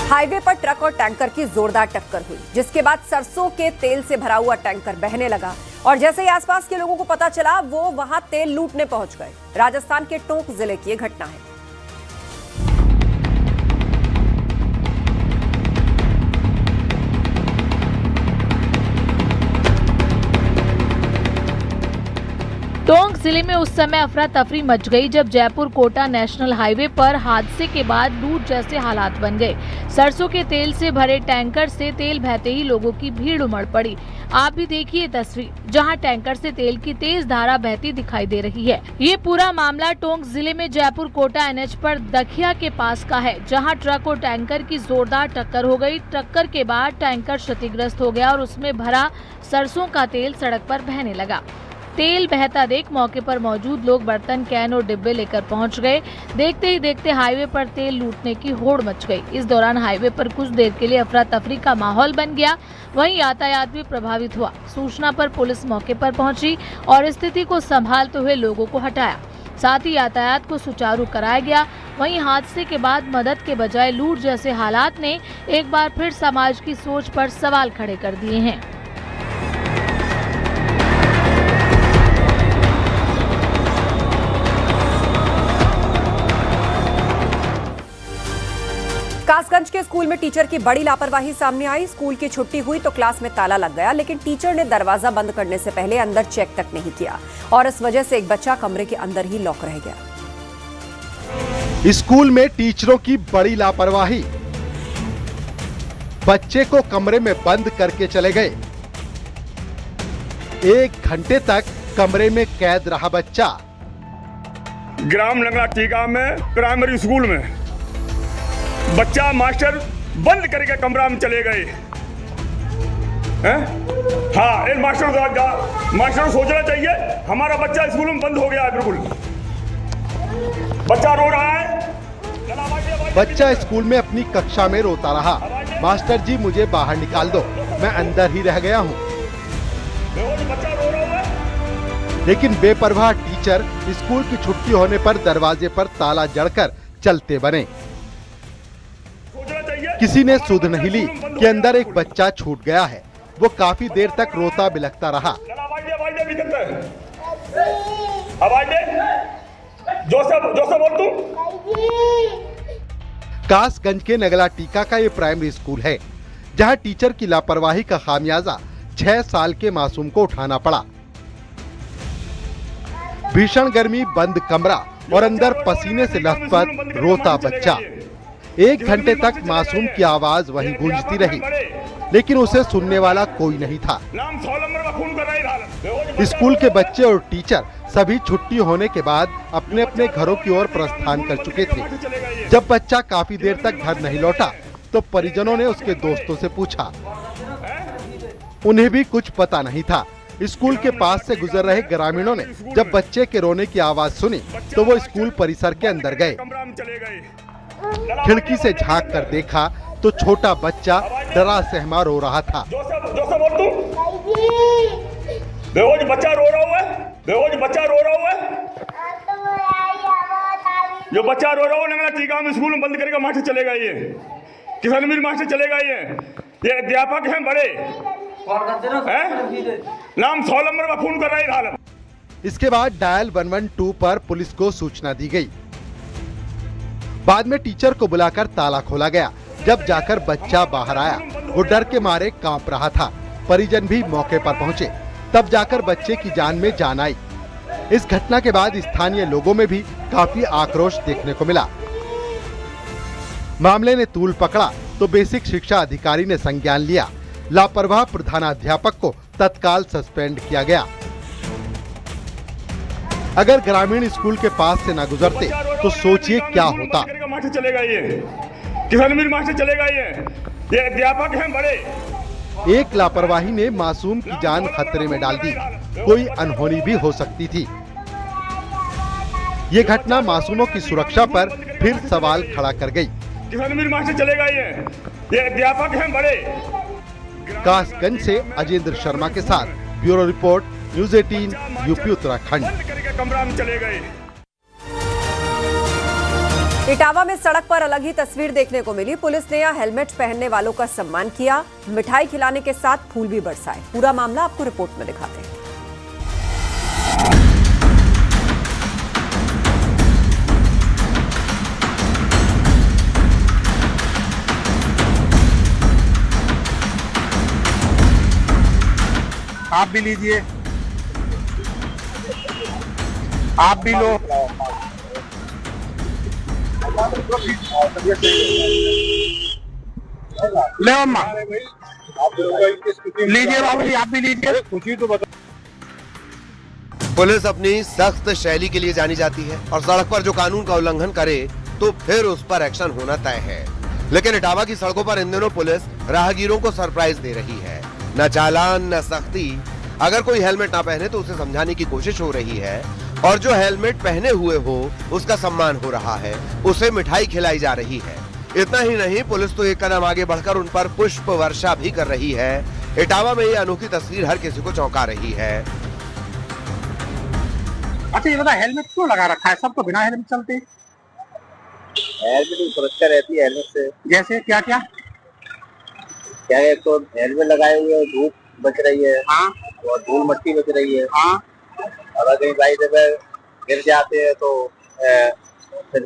Highway पर truck और tanker की जोरदार टक्कर हुई, जिसके बाद सरसों के तेल से भरा हुआ टैंकर बहने लगा और जैसे ही आसपास के लोगों को पता चला वो वहां तेल लूटने पहुंच गए। राजस्थान के टोंक जिले की यह घटना है। टोंक जिले में उस समय अफरा तफरी मच गई जब जयपुर कोटा नेशनल हाईवे पर हादसे के बाद लूट जैसे हालात बन गए। सरसों के तेल से भरे टैंकर से तेल बहते ही लोगों की भीड़ उमड़ पड़ी। आप भी देखिए तस्वीर, जहां टैंकर से तेल की तेज धारा बहती दिखाई दे रही है। ये पूरा मामला टोंक जिले में जयपुर कोटा NH पर दखिया के पास का है, जहां ट्रक और टैंकर की जोरदार टक्कर हो गई। टक्कर के बाद टैंकर क्षतिग्रस्त हो गया और उसमें भरा सरसों का तेल सड़क पर बहने लगा। तेल बहता देख मौके पर मौजूद लोग बर्तन, कैन और डिब्बे लेकर पहुंच गए। देखते ही देखते हाईवे पर तेल लूटने की होड़ मच गई। इस दौरान हाईवे पर कुछ देर के लिए अफरा तफरी का माहौल बन गया। वहीं यातायात भी प्रभावित हुआ। सूचना पर पुलिस मौके पर पहुंची और स्थिति को संभालते हुए लोगों को हटाया। साथ ही यातायात को सुचारू कराया गया। वहीं हादसे के बाद मदद के बजाय लूट जैसे हालात ने एक बार फिर समाज की सोच पर सवाल खड़े कर दिए हैं। कासगंज के स्कूल में टीचर की बड़ी लापरवाही सामने आई। स्कूल की छुट्टी हुई तो क्लास में ताला लग गया, लेकिन टीचर ने दरवाजा बंद करने से पहले अंदर चेक तक नहीं किया और इस वजह से एक बच्चा कमरे के अंदर ही लॉक रह गया। स्कूल में टीचरों की बड़ी लापरवाही, बच्चे को कमरे में बंद करके चले गए। 1 घंटे तक कमरे में कैद रहा बच्चा। ग्राम लंगड़ा टीका में प्राइमरी स्कूल में बच्चा मास्टर बंद करके कमरा में चले गए हैं? हाँ, एक मास्टर सोचना चाहिए हमारा बच्चा स्कूल में बंद हो गया है। बिल्कुल बच्चा रो रहा है। बच्चा स्कूल में अपनी कक्षा में रोता रहा, मास्टर जी मुझे बाहर निकाल दो, मैं अंदर ही रह गया हूँ। बच्चा रो रहा है। लेकिन बेपरवाह टीचर स्कूल की छुट्टी होने पर दरवाजे पर ताला जड़कर चलते बने। किसी ने सुध नहीं ली कि अंदर एक बच्चा छूट गया है। वो काफी देर तक रोता बिलखता रहा। कासगंज के नगला टीका का ये प्राइमरी स्कूल है, जहां टीचर की लापरवाही का खामियाजा 6 साल के मासूम को उठाना पड़ा। भीषण गर्मी, बंद कमरा और अंदर पसीने से लथपथ रोता बच्चा। 1 घंटे तक मासूम की आवाज वहीं गूंजती रही, लेकिन उसे सुनने वाला कोई नहीं था। स्कूल के बच्चे और टीचर सभी छुट्टी होने के बाद अपने अपने घरों की ओर प्रस्थान कर चुके थे। जब बच्चा काफी देर तक घर नहीं लौटा तो परिजनों ने उसके दोस्तों से पूछा। उन्हें भी कुछ पता नहीं था। स्कूल के पास से गुजर रहे ग्रामीणों ने जब बच्चे के रोने की आवाज सुनी तो वो स्कूल परिसर के अंदर गए। खिड़की से झांक कर देखा तो छोटा बच्चा डरा सहमा रो रहा था। बच्चा रो रहा है। बच्चा रो रहा है। जो बच्चा रो रहा है लंगड़ा टीका में स्कूल में बंद करके मास्टर चले गए। किसान मीर मास्टर चले गए। ये अध्यापक हैं बड़े नाम 100 नंबर पर फोन कर रहे हैं। इसके बाद डायल 112 पर पुलिस को सूचना दी गई। बाद में टीचर को बुलाकर ताला खोला गया। जब जाकर बच्चा बाहर आया, वो डर के मारे कांप रहा था। परिजन भी मौके पर पहुंचे, तब जाकर बच्चे की जान में जान आई। इस घटना के बाद स्थानीय लोगों में भी काफी आक्रोश देखने को मिला। मामले ने तूल पकड़ा तो बेसिक शिक्षा अधिकारी ने संज्ञान लिया। लापरवाह प्रधानाध्यापक को तत्काल सस्पेंड किया गया। अगर ग्रामीण स्कूल के पास से न गुजरते तो सोचिए क्या होता। मास्टर चले गए। किसान मीर मास्टर चले गए। ये अध्यापक हैं बड़े। एक लापरवाही ने मासूम की जान खतरे में डाल दी। कोई अनहोनी भी हो सकती थी। ये घटना मासूमों की सुरक्षा पर फिर सवाल खड़ा कर गई। किसान मीर मास्टर चले गए। ये अध्यापक हैं बड़े। कासगंज से अजेंद्र शर्मा के साथ bureau report, news 18 UP Uttarakhand. कमरा में चले गए। इटावा में सड़क पर अलग ही तस्वीर देखने को मिली। पुलिस ने यहाँ हेलमेट पहनने वालों का सम्मान किया, मिठाई खिलाने के साथ फूल भी बरसाए। पूरा मामला आपको रिपोर्ट में दिखाते हैं। आप भी लीजिए, आप भी लो। ले अम्मा, लीजिए बाबू जी, आप भी लीजिए। खुशी तो बता। पुलिस अपनी सख्त शैली के लिए जानी जाती है और सड़क पर जो कानून का उल्लंघन करे तो फिर उस पर एक्शन होना तय है। लेकिन इटावा की सड़कों पर इन दिनों पुलिस राहगीरों को सरप्राइज दे रही है। न चालान न सख्ती, अगर कोई हेलमेट ना पहने तो उसे समझाने की कोशिश हो रही है और जो हेलमेट पहने हुए हो उसका सम्मान हो रहा है, उसे मिठाई खिलाई जा रही है। इतना ही नहीं, पुलिस तो एक कदम आगे बढ़कर उन पर पुष्प वर्षा भी कर रही है। इटावा में ये अनोखी तस्वीर हर किसी को चौंका रही है। अच्छा ये बता, हेलमेट क्यों लगा रखा है? सब तो बिना हेलमेट चलते। हेलमेट की सुरक्षा रहती है हेलमेट से। जैसे क्या क्या क्या है, तो हेलमेट लगाए हुए धूप बच रही है। हाँ, और धूल मट्टी बच रही है। हाँ, अगर कहीं बाइक पे गिर जाते हैं तो सिर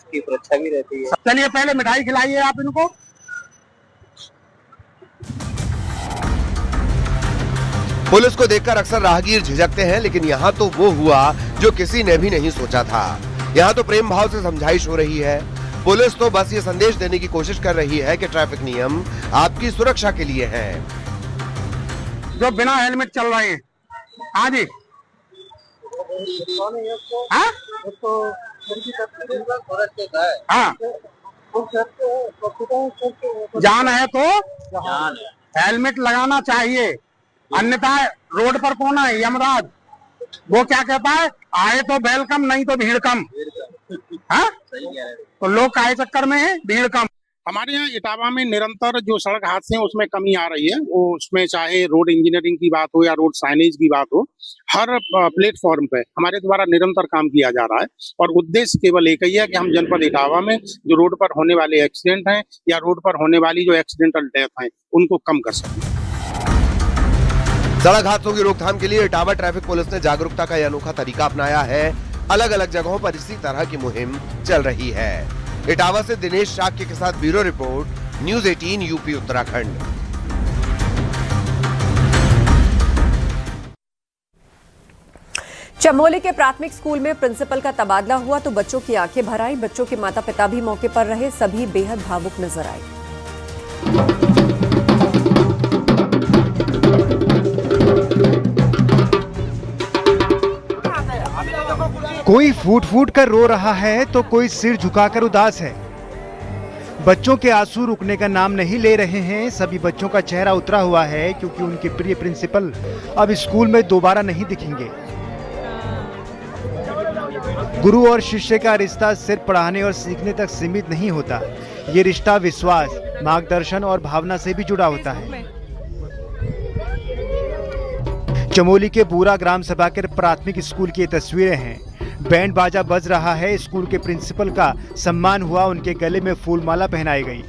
की सुरक्षा भी रहती है। चलिए पहले मिठाई खिलाइए आप इनको। पुलिस को देखकर अक्सर राहगीर झिझकते हैं, लेकिन यहाँ तो वो हुआ जो किसी ने भी नहीं सोचा था। यहाँ तो प्रेम भाव से समझाइश हो रही है। पुलिस तो बस ये संदेश देने की कोशिश कर रही है कि ट्रैफिक नियम आपकी सुरक्षा के लिए हैं। जो बिना हेलमेट चल रहे हैं, हाँ जी, हाँ? हाँ, जान है तो हेलमेट लगाना चाहिए, अन्यथा रोड पर कौन है? यमराज। वो क्या कहता है, आए तो वेलकम, नहीं तो भीड़ कम। हाँ, तो लोग काहे चक्कर में है, भीड़ कम। हमारे यहाँ इटावा में निरंतर जो सड़क हादसे हैं उसमें कमी आ रही है। वो उसमें चाहे रोड इंजीनियरिंग की बात हो या रोड साइनेज की बात हो, हर प्लेटफॉर्म पे हमारे द्वारा निरंतर काम किया जा रहा है और उद्देश्य केवल एक ही है कि हम जनपद इटावा में जो रोड पर होने वाले एक्सीडेंट हैं या रोड पर होने वाली जो एक्सीडेंटल डेथ हैं उनको कम कर सकें। सड़क हादसों की रोकथाम के लिए इटावा ट्रैफिक पुलिस ने जागरूकता का यह अनोखा तरीका अपनाया है। अलग अलग जगहों पर इसी तरह की मुहिम चल रही है। इटावा से दिनेश शाक्य के साथ bureau report, news 18 UP Uttarakhand. Chamoli के प्राथमिक स्कूल में प्रिंसिपल का तबादला हुआ तो बच्चों की आंखें भर आई। बच्चों के माता पिता भी मौके पर रहे, सभी बेहद भावुक नजर आए। कोई फूट फूट कर रो रहा है तो कोई सिर झुकाकर उदास है। बच्चों के आंसू रुकने का नाम नहीं ले रहे हैं। सभी बच्चों का चेहरा उतरा हुआ है क्योंकि उनके प्रिय प्रिंसिपल अब स्कूल में दोबारा नहीं दिखेंगे। गुरु और शिष्य का रिश्ता सिर्फ पढ़ाने और सीखने तक सीमित नहीं होता। ये रिश्ता विश्वास, मार्गदर्शन और भावना से भी जुड़ा होता है। चमोली के बूरा ग्राम सभा के प्राथमिक स्कूल की तस्वीरें हैं। बैंड बाजा बज रहा है, स्कूल के प्रिंसिपल का सम्मान हुआ, उनके गले में फूलमाला पहनाई गई।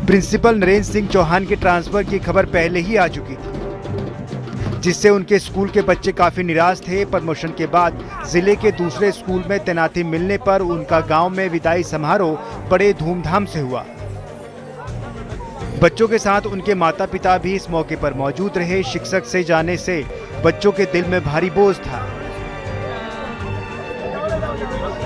प्रिंसिपल नरेंद्र सिंह चौहान के ट्रांसफर की खबर पहले ही आ चुकी थी, जिससे उनके स्कूल के बच्चे काफी निराश थे। प्रमोशन के बाद जिले के दूसरे स्कूल में तैनाती मिलने पर उनका गांव में विदाई समारोह बड़े धूमधाम से हुआ। बच्चों के साथ उनके माता पिता भी इस मौके पर मौजूद रहे। शिक्षक से जाने से बच्चों के दिल में भारी बोझ था।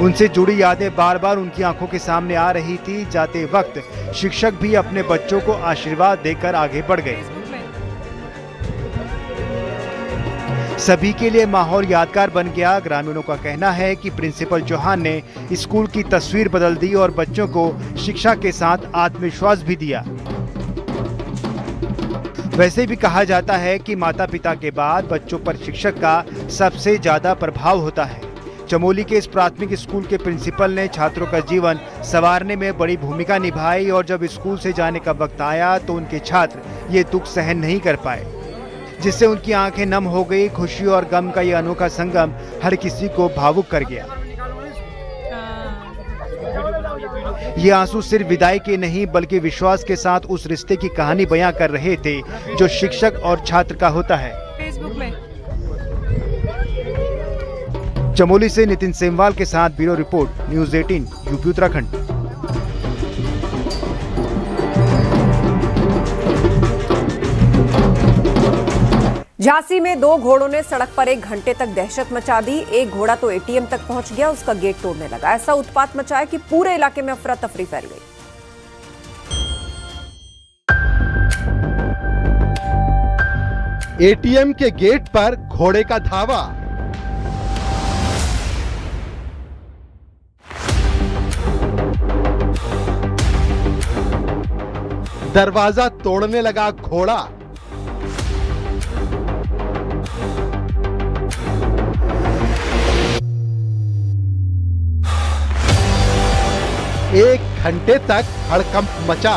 उनसे जुड़ी यादें बार बार उनकी आंखों के सामने आ रही थी। जाते वक्त शिक्षक भी अपने बच्चों को आशीर्वाद देकर आगे बढ़ गए। सभी के लिए माहौल यादगार बन गया। ग्रामीणों का कहना है कि प्रिंसिपल चौहान ने स्कूल की तस्वीर बदल दी और बच्चों को शिक्षा के साथ आत्मविश्वास भी दिया। वैसे भी कहा जाता है कि माता पिता के बाद बच्चों पर शिक्षक का सबसे ज्यादा प्रभाव होता है। चमोली के इस प्राथमिक स्कूल के प्रिंसिपल ने छात्रों का जीवन संवारने में बड़ी भूमिका निभाई और जब स्कूल से जाने का वक्त आया तो उनके छात्र ये दुख सहन नहीं कर पाए, जिससे उनकी आंखें नम हो गई। खुशी और गम का ये अनोखा संगम हर किसी को भावुक कर गया। ये आंसू सिर्फ विदाई के नहीं बल्कि विश्वास के साथ उस रिश्ते की कहानी बयां कर रहे थे जो शिक्षक और छात्र का होता है। फेसबुक में। चमोली से नितिन सेमवाल के साथ bureau report, news 18, UP Uttarakhand. Jhansi में 2 घोड़ों ने सड़क पर 1 घंटे तक दहशत मचा दी। एक घोड़ा तो एटीएम तक पहुंच गया, उसका गेट तोड़ने लगा। ऐसा उत्पात मचाया कि पूरे इलाके में अफरा तफरी फैल गई। एटीएम के गेट पर घोड़े का धावा। दरवाजा तोड़ने लगा घोड़ा। एक घंटे तक हड़कंप मचा।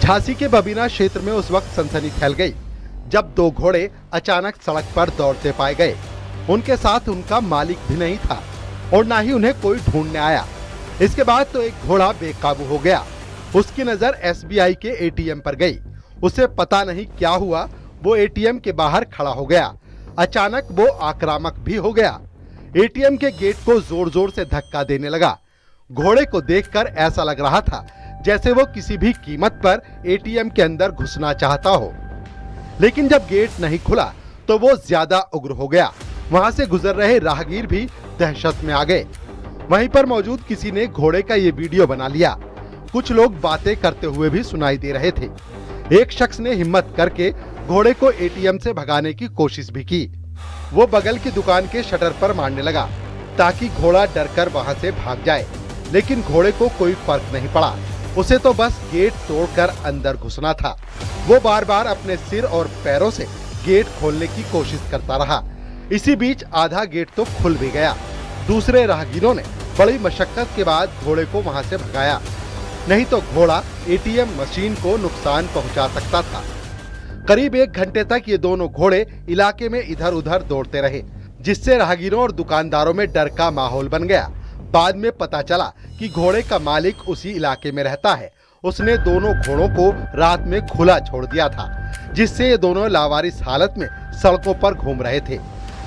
झांसी के बबीना क्षेत्र में उस वक्त सनसनी फैल गई जब 2 घोड़े अचानक सड़क पर दौड़ते पाए गए। उनके साथ उनका मालिक भी नहीं था और ना ही उन्हें कोई ढूंढने आया। इसके बाद तो एक घोड़ा बेकाबू हो गया। उसकी नजर एसबीआई के एटीएम पर गई। उसे पता नहीं क्या हुआ, वो एटीएम के बाहर खड़ा हो गया। अचानक वो आक्रामक भी हो गया। एटीएम के गेट को जोर जोर से धक्का देने लगा। घोड़े को देखकर ऐसा लग रहा था जैसे वो किसी भी कीमत पर एटीएम के अंदर घुसना चाहता हो। लेकिन जब गेट नहीं खुला तो वो ज्यादा उग्र हो गया। वहां से गुजर रहे राहगीर भी दहशत में आ गए। वहीं पर मौजूद किसी ने घोड़े का ये वीडियो बना लिया। कुछ लोग बातें करते हुए भी सुनाई दे रहे थे। एक शख्स ने हिम्मत करके घोड़े को एटीएम से भगाने की कोशिश भी की। वो बगल की दुकान के शटर पर मारने लगा ताकि घोड़ा डरकर वहां से भाग जाए, लेकिन घोड़े को कोई फर्क नहीं पड़ा। उसे तो बस गेट तोड़कर अंदर घुसना था। वो बार बार अपने सिर और पैरों से गेट खोलने की कोशिश करता रहा। इसी बीच आधा गेट तो खुल भी गया। दूसरे राहगीरों ने बड़ी मशक्कत के बाद घोड़े को वहां से भगाया, नहीं तो घोड़ा एटीएम मशीन को नुकसान पहुंचा सकता था। करीब 1 घंटे तक ये दोनों घोड़े इलाके में इधर उधर दौड़ते रहे, जिससे राहगीरों और दुकानदारों में डर का माहौल बन गया। बाद में पता चला कि घोड़े का मालिक उसी इलाके में रहता है। उसने दोनों घोड़ों को रात में खुला छोड़ दिया था, जिससे ये दोनों लावारिस हालत में सड़कों पर घूम रहे थे।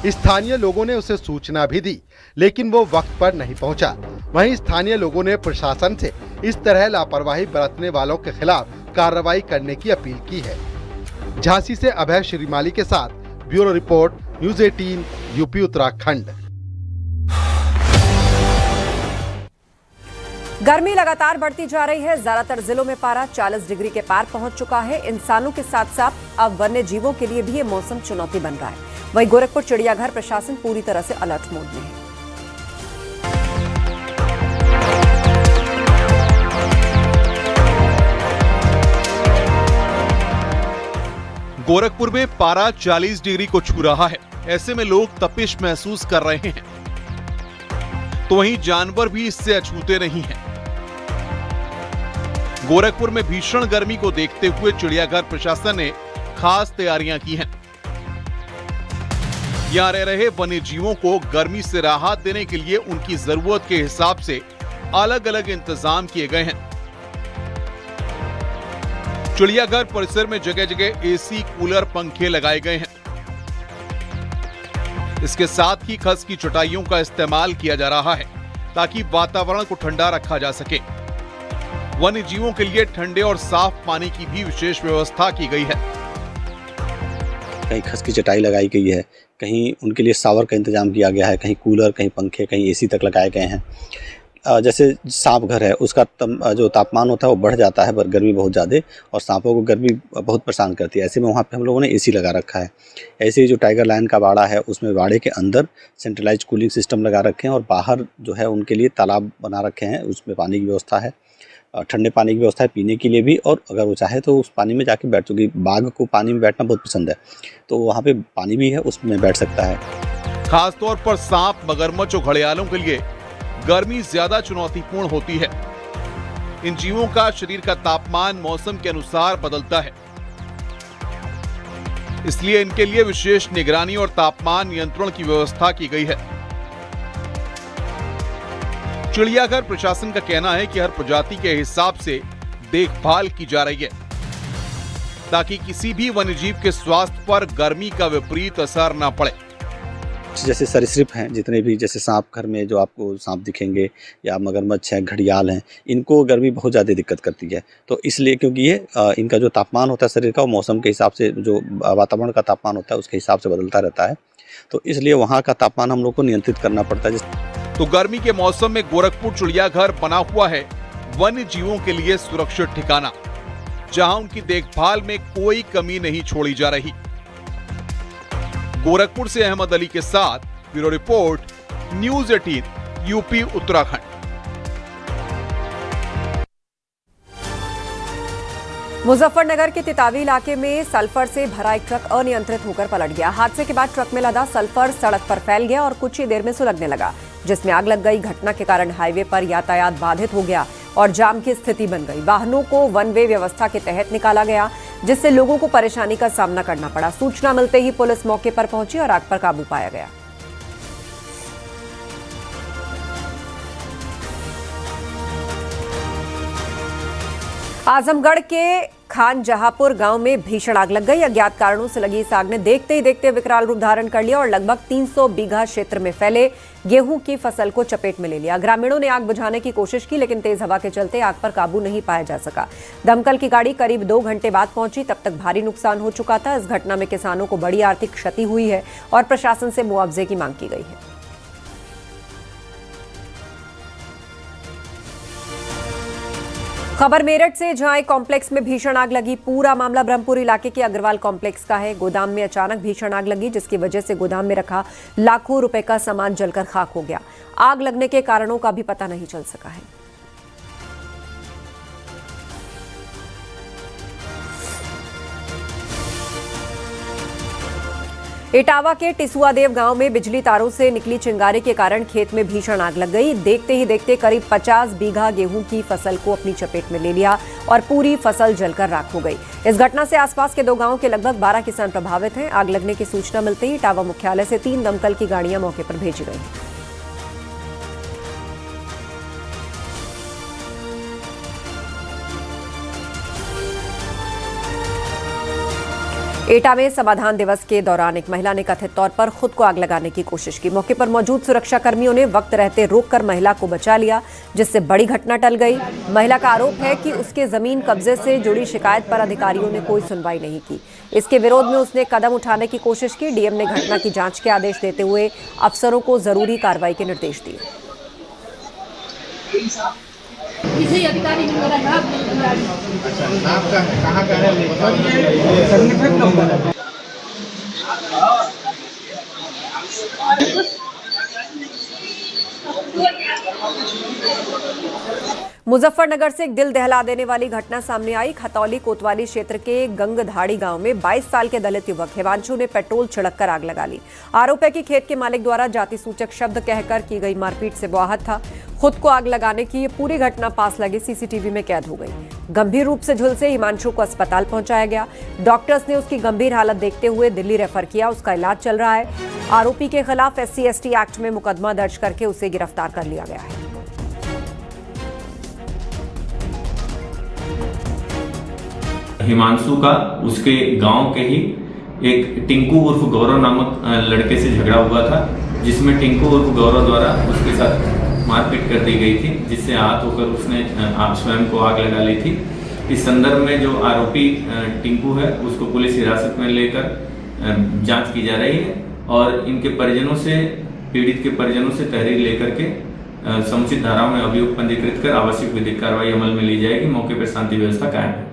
स्थानीय लोगों ने उसे सूचना भी दी, लेकिन वो वक्त पर नहीं पहुंचा। वहीं स्थानीय लोगों ने प्रशासन से इस तरह लापरवाही बरतने वालों के खिलाफ कार्रवाई करने की अपील की है। झांसी से अभय श्रीमाली के साथ bureau report, news 18, UP Uttarakhand. गर्मी लगातार बढ़ती जा रही है। ज्यादातर जिलों में पारा 40 डिग्री के पार पहुंच चुका है। इंसानों के साथ साथ अब वन्य जीवों के लिए भी ये मौसम चुनौती बन रहा है। वहीं गोरखपुर चिड़ियाघर प्रशासन पूरी तरह से अलर्ट मोड में है। गोरखपुर में पारा 40 डिग्री को छू रहा है। ऐसे में लोग तपिश महसूस कर रहे हैं, तो वहीं जानवर भी इससे अछूते नहीं हैं। गोरखपुर में भीषण गर्मी को देखते हुए चिड़ियाघर प्रशासन ने खास तैयारियां की हैं। यहां रह रहे वन्य जीवों को गर्मी से राहत देने के लिए उनकी जरूरत के हिसाब से अलग अलग इंतजाम किए गए हैं। चिड़ियाघर परिसर में जगह जगह एसी, कूलर, पंखे लगाए गए हैं। इसके साथ ही खस की चटाइयों का इस्तेमाल किया जा रहा है ताकि वातावरण को ठंडा रखा जा सके। वन्य जीवों के लिए ठंडे और साफ पानी की भी विशेष व्यवस्था की गई है। कहीं खस की चटाई लगाई गई है, कहीं उनके लिए शावर का इंतजाम किया गया है, कहीं कूलर, कहीं पंखे, कहीं एसी तक लगाए गए हैं। जैसे सांप घर है, उसका जो तापमान होता है वो बढ़ जाता है, पर गर्मी बहुत ज़्यादा, और सांपों को गर्मी बहुत परेशान करती है। ऐसे में वहाँ पे हम लोगों ने एसी लगा रखा है। ऐसे ही जो टाइगर लाइन का बाड़ा है, उसमें बाड़े के अंदर सेंट्रलाइज कूलिंग सिस्टम लगा रखे हैं, और बाहर जो है उनके लिए तालाब बना रखे हैं। उसमें पानी की व्यवस्था है, ठंडे पानी की व्यवस्था है पीने के लिए भी, और अगर वो चाहे तो उस पानी में जाके बैठ चुकी। बाघ को पानी में बैठना बहुत पसंद है, तो वहाँ पे पानी भी है, उसमें बैठ सकता है। खासतौर पर सांप, मगरमच्छ और घड़ियालों के लिए गर्मी ज्यादा चुनौतीपूर्ण होती है। इन जीवों का शरीर का तापमान मौसम के अनुसार बदलता है। इसलिए इनके लिए विशेष निगरानी और तापमान नियंत्रण की व्यवस्था की गई है। चिड़ियाघर प्रशासन का कहना है कि हर प्रजाति के हिसाब से देखभाल की जा रही है ताकि किसी भी वन्यजीव के स्वास्थ्य पर गर्मी का विपरीत असर न पड़े। जैसे सरीसृप हैं जितने भी, जैसे सांप, घर में जो आपको सांप दिखेंगे या मगरमच्छ हैं, घड़ियाल हैं, इनको गर्मी बहुत ज़्यादा दिक्कत करती है। तो इसलिए क्योंकि ये इनका जो तापमान होता है शरीर का, वो मौसम के हिसाब से, जो वातावरण का तापमान होता है उसके हिसाब से बदलता रहता है। तो इसलिए वहाँ का तापमान हम लोग को नियंत्रित करना पड़ता है। तो गर्मी के मौसम में गोरखपुर चिड़ियाघर बना हुआ है वन्य जीवों के लिए सुरक्षित ठिकाना, जहां उनकी देखभाल में कोई कमी नहीं छोड़ी जा रही। गोरखपुर से अहमद अली के साथ bureau report, news 18 UP Uttarakhand. Muzaffarnagar के तितावी इलाके में सल्फर से भरा एक ट्रक अनियंत्रित होकर पलट गया। हादसे के बाद ट्रक में लदा सल्फर सड़क पर फैल गया और कुछ ही देर में सुलगने लगा, जिसमें आग लग गई। घटना के कारण हाईवे पर यातायात बाधित हो गया और जाम की स्थिति बन गई। वाहनों को वन वे व्यवस्था के तहत निकाला गया, जिससे लोगों को परेशानी का सामना करना पड़ा। सूचना मिलते ही पुलिस मौके पर पहुंची और आग पर काबू पाया गया। आजमगढ़ के खान जहापुर गांव में भीषण आग लग गई। अज्ञात कारणों से लगी इस आग ने देखते ही देखते विकराल रूप धारण कर लिया और लगभग 300 बीघा क्षेत्र में फैले गेहूं की फसल को चपेट में ले लिया। ग्रामीणों ने आग बुझाने की कोशिश की, लेकिन तेज हवा के चलते आग पर काबू नहीं पाया जा सका। दमकल की गाड़ी करीब 2 घंटे बाद पहुंची, तब तक भारी नुकसान हो चुका था। इस घटना में किसानों को बड़ी आर्थिक क्षति हुई है और प्रशासन से मुआवजे की मांग की गई है। खबर मेरठ से, जहां एक कॉम्प्लेक्स में भीषण आग लगी। पूरा मामला ब्रह्मपुर इलाके के अग्रवाल कॉम्प्लेक्स का है। गोदाम में अचानक भीषण आग लगी, जिसकी वजह से गोदाम में रखा लाखों रुपए का सामान जलकर खाक हो गया। आग लगने के कारणों का भी पता नहीं चल सका है। इटावा के टिसुआदेव गांव में बिजली तारों से निकली चिंगारी के कारण खेत में भीषण आग लग गई। देखते ही देखते करीब 50 बीघा गेहूं की फसल को अपनी चपेट में ले लिया और पूरी फसल जलकर राख हो गई। इस घटना से आसपास के 2 गांवों के लगभग 12 किसान प्रभावित हैं। आग लगने की सूचना मिलते ही इटावा मुख्यालय से 3 दमकल की गाड़ियां मौके पर भेजी गई। एटा में समाधान दिवस के दौरान एक महिला ने कथित तौर पर खुद को आग लगाने की कोशिश की। मौके पर मौजूद सुरक्षा कर्मियों ने वक्त रहते रोककर महिला को बचा लिया, जिससे बड़ी घटना टल गई। महिला का आरोप है कि उसके जमीन कब्जे से जुड़ी शिकायत पर अधिकारियों ने कोई सुनवाई नहीं की। इसके विरोध में उसने कदम उठाने की कोशिश की। डीएम ने घटना की जांच के आदेश देते हुए अफसरों को जरूरी कार्रवाई के निर्देश दिए। अधिकारी मुजफ्फरनगर से एक दिल दहला देने वाली घटना सामने आई। खतौली कोतवाली क्षेत्र के गंगधाड़ी गांव में 22 साल के दलित युवक हिमांशु ने पेट्रोल छिड़ककर आग लगा ली। आरोप है कि खेत के मालिक द्वारा जाति सूचक शब्द कहकर की गई मारपीट से वो आहत था। खुद को आग लगाने की ये पूरी घटना पास लगे सीसीटीवी में कैद हो गई। गंभीर रूप से झुलसे हिमांशु को अस्पताल पहुंचाया गया। डॉक्टर्स ने उसकी गंभीर हालत देखते हुए दिल्ली रेफर किया। उसका इलाज चल रहा है। आरोपी के खिलाफ SC/ST एक्ट में मुकदमा दर्ज करके उसे गिरफ्तार कर लिया गया है। हिमांशु का उसके गांव के ही एक टिंकू उर्फ गौरव नामक लड़के से झगड़ा हुआ था, जिसमें टिंकू उर्फ गौरव द्वारा उसके साथ मारपीट कर दी गई थी, जिससे आहत होकर उसने स्वयं को आग लगा ली थी। इस संदर्भ में जो आरोपी टिंकू है उसको पुलिस हिरासत में लेकर जांच की जा रही है और इनके परिजनों से, पीड़ित के परिजनों से तहरीर लेकर के समुचित धाराओं में अभियोग पंजीकृत कर आवश्यक विधिक कार्रवाई अमल में ली जाएगी। मौके पर शांति व्यवस्था कायम है।